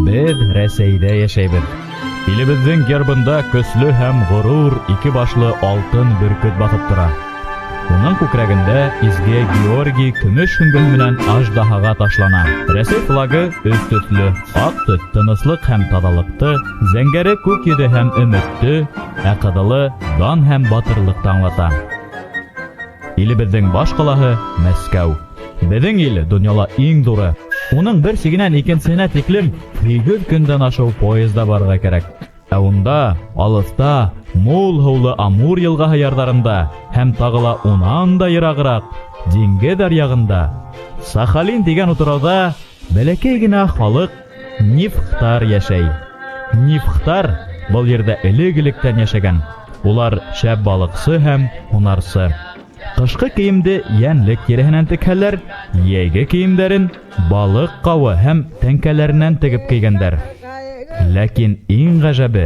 Без Рәсәйдә яшәйбез. Илебезнең гербында көчле һәм горур ике башлы алтын бөркет басып тора. Уның күкрәгендә изге Георгий көмеш һөңгел белән аждаһага ташлана. Рәсәй флагы өс-төсле, ак төс тыныслык һәм тазалыкты, зәңгәре күк йөзе һәм өметте, ә кызылы дан һәм батырлыкты аңлата. Илебезнең баш калаһы Мәскәү. Безнең ил дөньяда иң зуры. Уның бер сигенән икенчесенә тиклем 8 көндән ашыу поезда барырга кирәк. Ә унда, алыста, мул һыулы Амур елгаһы ярдарында һәм тагыла унан да ераграк диңгез аръягында Сахалин дигән утрауда бәләкәй генә халык Нифхтар яшәй. Нифхтар бу yerдә элек-электән яшәгән. Улар шәп балыкчы һәм һунарчы. Кышкы киемде янлек тирәһеннән текәләр, яйгы киемнәрен балык кавы һәм тәңкәләреннән тегеп кигәннәр. Ләкин иң гаҗәбе,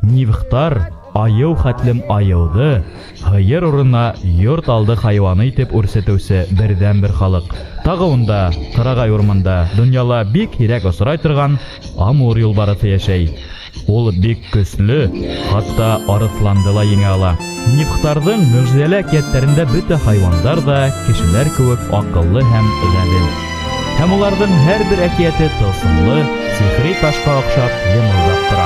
Нифхтар аю хәтлем аюды һыер урынына йорт алды хайваны итеп үрсетүче бердән-бер халык. Тагы унда, Кырагай урманда, дөньяла бик һирәк осрай торган Амур юлбарысы яшәй. Ул бик көчле, хатта арысланды ла еңә ала. Нифхтарның мөҗизәле әкиятләрендә бөтә хайваннар да кешеләр кебек акыллы һәм гадел. Һәм уларның һәр бер әкияте тылсымлы, сихри ташка охшап йымылдап тора.